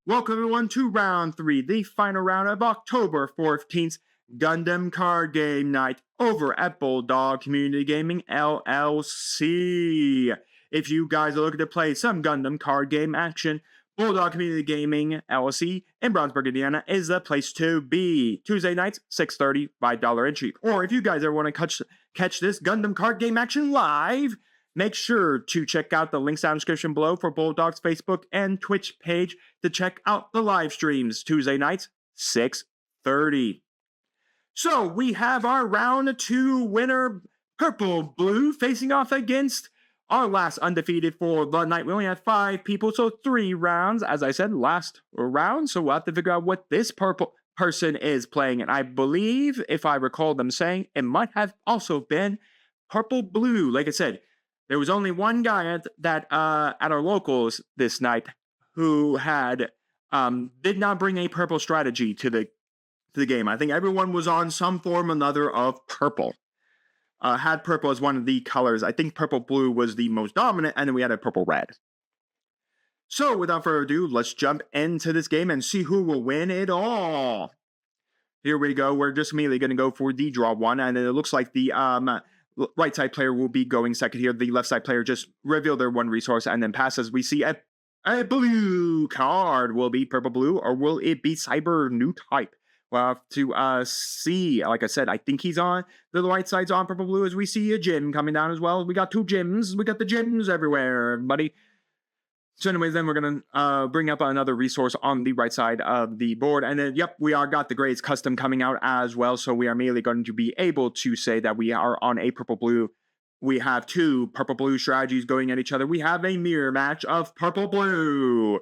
Welcome everyone to round 3, the final round of October 14th Gundam card game night over at Bulldog Community Gaming LLC. If you guys are looking to play some Gundam card game action, Bulldog Community Gaming LLC in Brownsburg, Indiana is the place to be. Tuesday nights, 6:30, $5 entry. Or if you guys ever want to catch this Gundam card game action live, make sure to check out the links down in the description below for Bulldog's Facebook and Twitch page to check out the live streams. Tuesday nights, 6:30. So we have our round 2 winner, Purple Blue, facing off against our last undefeated for the night. We only had 5 people, so 3 rounds. As I said, last round, so we'll have to figure out what this purple person is playing. And I believe, if I recall them saying, it might have also been Purple Blue. Like I said, there was only one guy at our locals this night who had did not bring a purple strategy to the game. I think everyone was on some form or another of purple. Had purple as one of the colors. I think purple blue was the most dominant, and then we had a purple red. So without further ado, let's jump into this game and see who will win it all. Here we go. We're just immediately going to go for the draw one, and it looks like the right side player will be going second here. The left side player just revealed their one resource and then passes. We see a blue card. Will it be purple blue, or will it be Cyber Newtype? We'll have to see. Like I said, I think he's on the right side's on purple blue, as we see a gym coming down as well. We got 2 gyms. We got the gyms everywhere, everybody. So anyways, then we're going to bring up another resource on the right side of the board. And then, yep, we got the grades custom coming out as well. So we are immediately going to be able to say that we are on a purple blue. We have 2 purple blue strategies going at each other. We have a mirror match of purple blue.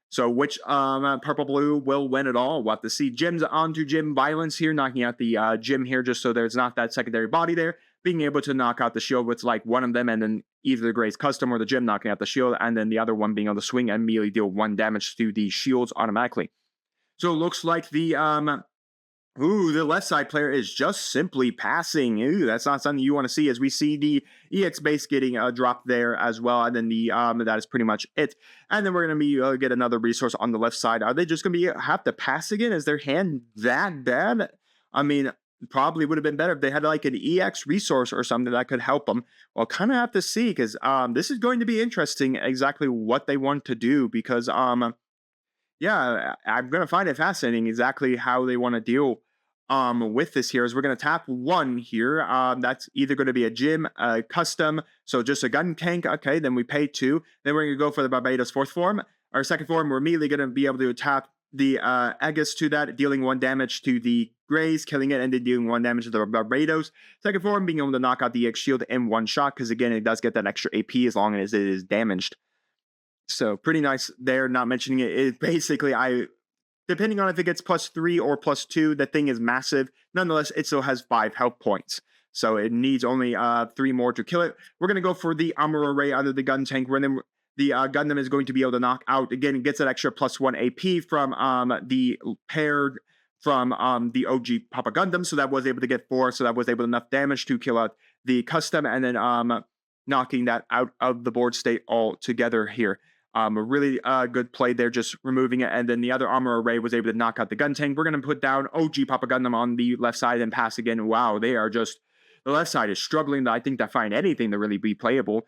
So which purple blue will win it all? We'll have to see. Gyms onto gym violence here, knocking out the gym here just so there's not that secondary body there. Being able to knock out the shield with like one of them, and then either the Gray's custom or the gym knocking out the shield, and then the other one being able to swing and immediately deal 1 damage to the shields automatically. So it looks like the left side player is just simply passing. Ooh, that's not something you want to see, as we see the EX base getting dropped there as well, and then the that is pretty much it. And then we're gonna be get another resource on the left side. Are they just gonna have to pass again? Is their hand that bad? I mean, probably would have been better if they had like an EX resource or something that could help them. Well, kind of have to see, because this is going to be interesting exactly what they want to do, because yeah, I'm going to find it fascinating exactly how they want to deal with this here. As we're going to tap 1 here. That's either going to be a gym, custom, so just a gun tank. Okay, then we pay 2. Then we're going to go for the Barbatos 4th form. Our 2nd form, we're immediately going to be able to tap the Aegis to that, dealing 1 damage to the Grays, killing it, and then dealing 1 damage to the Barbatos. 2nd form, being able to knock out the EX shield in 1 shot, because again, it does get that extra AP as long as it is damaged. So pretty nice there. Not mentioning it basically, depending on if it gets +3 or +2, the thing is massive. Nonetheless, it still has 5 health points, so it needs only 3 more to kill it. We're going to go for the armor array out of the gun tank, where then the Gundam is going to be able to knock out, again, it gets that extra +1 AP from the paired from the OG Papa Gundam, so that was able to get 4, so that was able to enough damage to kill out the custom, and then knocking that out of the board state altogether here. A really good play there, just removing it, and then the other armor array was able to knock out the gun tank. We're going to put down OG Papa Gundam on the left side and pass again. Wow, they are just, the left side is struggling, I think, to find anything to really be playable.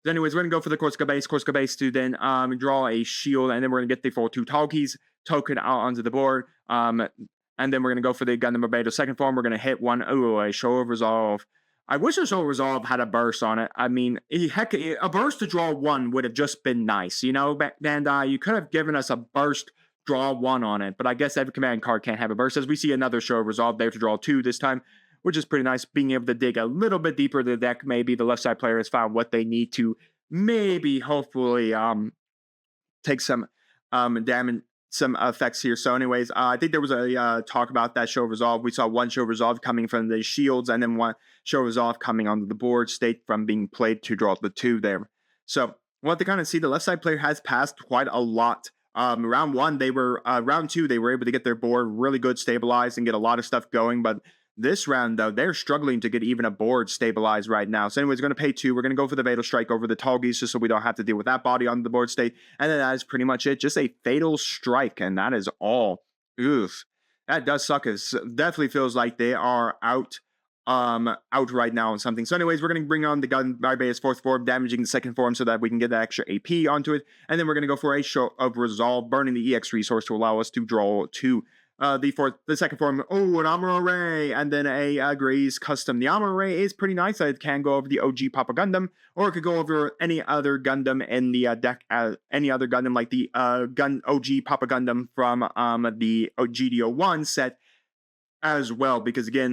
Anyways, we're going to go for the 𝐒𝐍𝐶𝐘 base to then draw a shield, and then we're going to get the full 2 Talkies token out onto the board. And then we're going to go for the Gundam Barbatos 2nd form. We're going to hit 1. Oh, a Show of Resolve. I wish the Show of Resolve had a burst on it. I mean, heck, a burst to draw 1 would have just been nice. You know, Bandai, you could have given us a burst draw 1 on it, but I guess every command card can't have a burst, as we see another Show of Resolve there to draw 2 this time, which is pretty nice. Being able to dig a little bit deeper into the deck, maybe the left side player has found what they need to maybe, hopefully, take some damage, some effects here. So anyways, I think there was a talk about that Show of Resolve. We saw 1 Show of Resolve coming from the shields, and then 1 Show of Resolve coming onto the board state from being played to draw the 2 there. So we'll have to kind of see. The left side player has passed quite a lot. Round 1, they were round 2, they were able to get their board really good stabilized and get a lot of stuff going, but this round, though, they're struggling to get even a board stabilized right now. So anyways, we're going to pay 2. We're going to go for the Fatal Strike over the 𝐂𝐍𝐶 just so we don't have to deal with that body on the board state. And then that is pretty much it. Just a Fatal Strike, and that is all. Oof. That does suck. It definitely feels like they are out right now on something. So anyways, we're going to bring on the Gundam Barbatos 4th form, damaging the 2nd form so that we can get that extra AP onto it. And then we're going to go for a Show of Resolve, burning the EX resource to allow us to draw 2. The 2nd form, an Amuro Ray, and then a Gray's Custom. The Amuro Ray is pretty nice. It can go over the OG Papa Gundam, or it could go over any other Gundam in the deck, any other Gundam like the OG Papa Gundam from the GD01 set as well. Because again,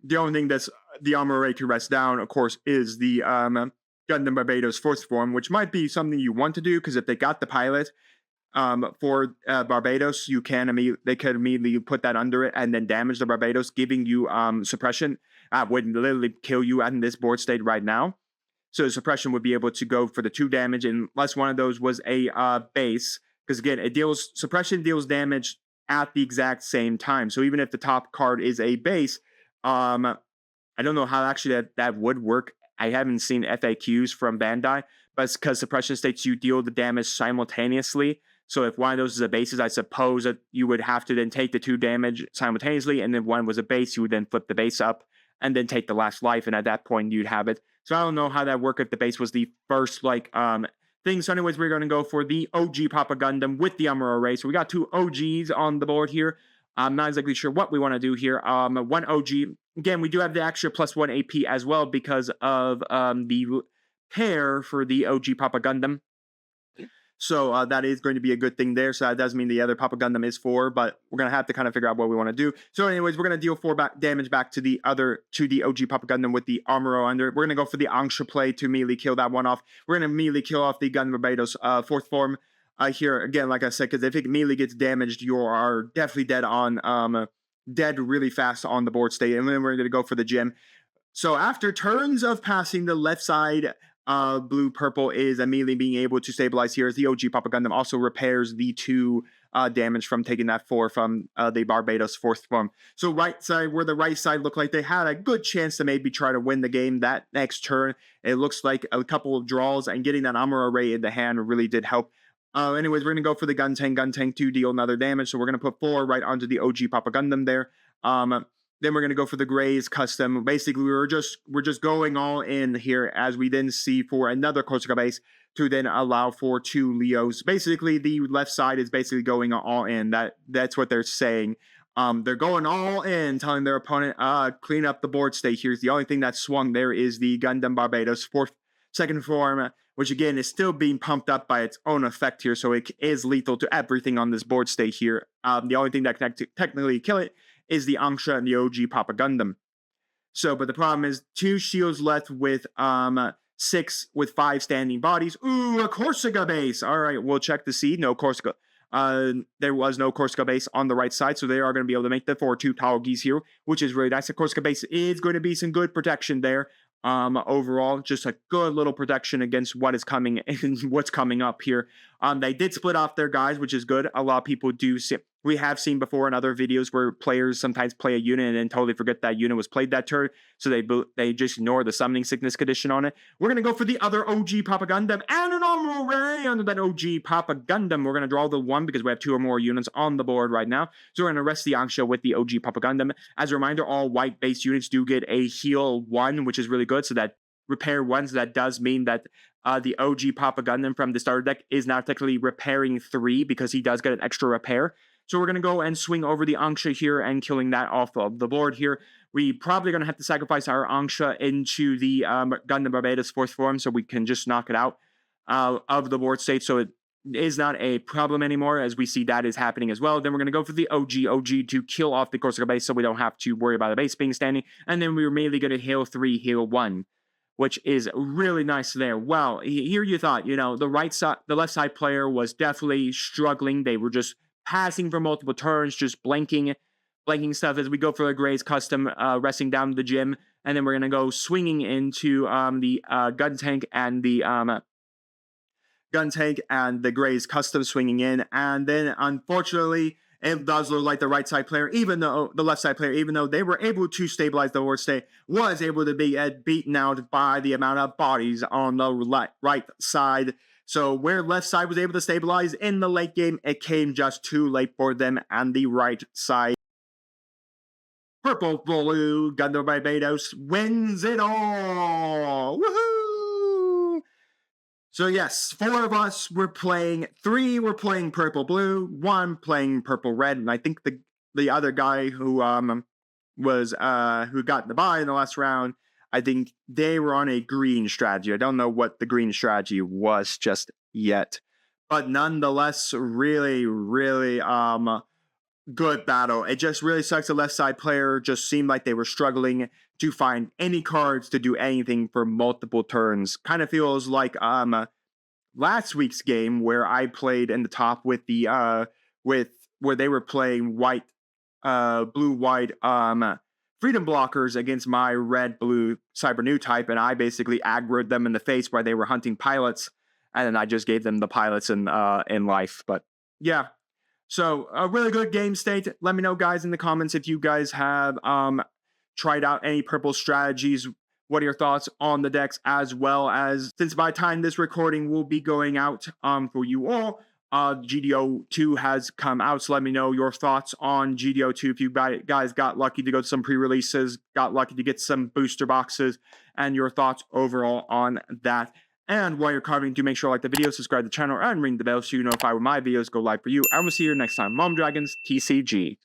the only thing that's the Amuro Ray can rest down, of course, is the Gundam Barbatos 4th form, which might be something you want to do, because if they got the pilot for Barbatos, they could immediately put that under it and then damage the Barbatos, giving you suppression. Would literally kill you in this board state right now. So suppression would be able to go for the 2 damage unless one of those was a base, because again, suppression deals damage at the exact same time. So even if the top card is a base, I don't know how actually that would work. I haven't seen FAQs from Bandai, but it's because suppression states you deal the damage simultaneously. So if one of those is a bases, I suppose that you would have to then take the 2 damage simultaneously, and if one was a base, you would then flip the base up and then take the last life, and at that point you'd have it. So I don't know how that worked if the base was the first thing. So anyways, we're going to go for the OG Papa Gundam with the Amuro Ray. So we got 2 OGs on the board here. I'm not exactly sure what we want to do here. 1 OG. Again, we do have the extra +1 AP as well because of the pair for the OG Papa Gundam. So that is going to be a good thing there. So that does mean the other Papa Gundam is 4, but we're going to have to kind of figure out what we want to do. So anyways, we're going to deal 4 damage back to the OG Papa Gundam with the Amuro under it. We're going to go for the 𝐒𝐲 play to immediately kill that one off. We're going to immediately kill off the Gundam Barbatos 4th form. Here, again, like I said, because if it immediately gets damaged, you are definitely dead really fast on the board state. And then we're going to go for the gem. So after turns of passing, the left side blue-purple is immediately being able to stabilize here as the OG Papa Gundam also repairs the 2 damage from taking that 4 from the Barbatos 4th form. So right side, where the right side looked like they had a good chance to maybe try to win the game that next turn, it looks like a couple of draws, and getting that Amuro Ray in the hand really did help. Anyways, we're going to go for the Gun Tank to deal another damage. So we're going to put 4 right onto the OG Papa Gundam there. Then we're going to go for the Gray's Custom. Basically, we're just going all in here as we then see for another 𝐒𝐍𝐶 base to then allow for 2 Leos. Basically, the left side is basically going all in. That's what they're saying. They're going all in, telling their opponent, clean up the board state. Here's the only thing that swung there is the Gundam Barbatos 2nd form, which again is still being pumped up by its own effect here, so it is lethal to everything on this board state here. The only thing that can technically kill it is the 𝐒𝐲 and the OG Papa Gundam. So, but the problem is 2 shields left with 6 with 5 standing bodies. Ooh, a 𝐒𝐍𝐶 base. All right, we'll check to see. No 𝐒𝐍𝐶. There was no 𝐒𝐍𝐶 base on the right side, so they are going to be able to make the 4-2 𝐂𝐍𝐶 here, which is really nice. The 𝐒𝐍𝐶 base is going to be some good protection there. Overall, just a good little protection against what is coming and what's coming up here. They did split off their guys, which is good. A lot of people do see. We have seen before in other videos where players sometimes play a unit and then totally forget that unit was played that turn, so they just ignore the summoning sickness condition on it. We're going to go for the other OG Papa Gundam and an Amuro Ray under that OG Papa Gundam. We're going to draw the 1 because we have 2 or more units on the board right now. So we're going to rest the 𝐒𝐲 with the OG Papa Gundam. As a reminder, all white base units do get a heal 1, which is really good. So that repair 1, so that does mean that the OG Papa Gundam from the starter deck is now technically repairing 3 because he does get an extra repair. So we're going to go and swing over the 𝐒𝐲 here and killing that off of the board here. We probably going to have to sacrifice our 𝐒𝐲 into the Gundam Barbatos 4th form so we can just knock it out of the board state. So it is not a problem anymore, as we see that is happening as well. Then we're going to go for the OG to kill off the 𝐒𝐶 base so we don't have to worry about the base being standing. And then we're mainly going to heal 3, heal 1. Which is really nice there. Well, here you thought, the left side player was definitely struggling. They were just passing for multiple turns, just blanking stuff as we go for the Gray's Custom, resting down the gym, and then we're gonna go swinging into the gun tank and the Gray's Custom swinging in, and then unfortunately it does look like the right side player, even though the left side player, even though they were able to stabilize the Lord State, was able to be beaten out by the amount of bodies on the right side. So where left side was able to stabilize in the late game, it came just too late for them and the right side. Purple Blue Gundam Barbatos wins it all! Woohoo! So yes, 4 of us were playing, 3 were playing Purple Blue, 1 playing Purple Red, and I think the other guy who got the bye in the last round, I think they were on a green strategy. I don't know what the green strategy was just yet, but nonetheless, really, really good battle. It just really sucks the left side player just seemed like they were struggling to find any cards to do anything for multiple turns. Kind of feels like last week's game where I played in the top with the where they were playing white blue white freedom blockers against my red blue cyber Newtype, and I basically aggroed them in the face while they were hunting pilots, and then I just gave them the pilots in life. But yeah. So, a really good game state. Let me know, guys, in the comments if you guys have tried out any purple strategies. What are your thoughts on the decks, as well as, since by the time this recording will be going out for you all, GDO2 has come out. So let me know your thoughts on GDO2. If you guys got lucky to go to some pre-releases, got lucky to get some booster boxes, and your thoughts overall on that. And while you're carving, do make sure to like the video, subscribe to the channel, and ring the bell so you're notified when my videos go live for you. I will see you next time. Mom Dragons, TCG.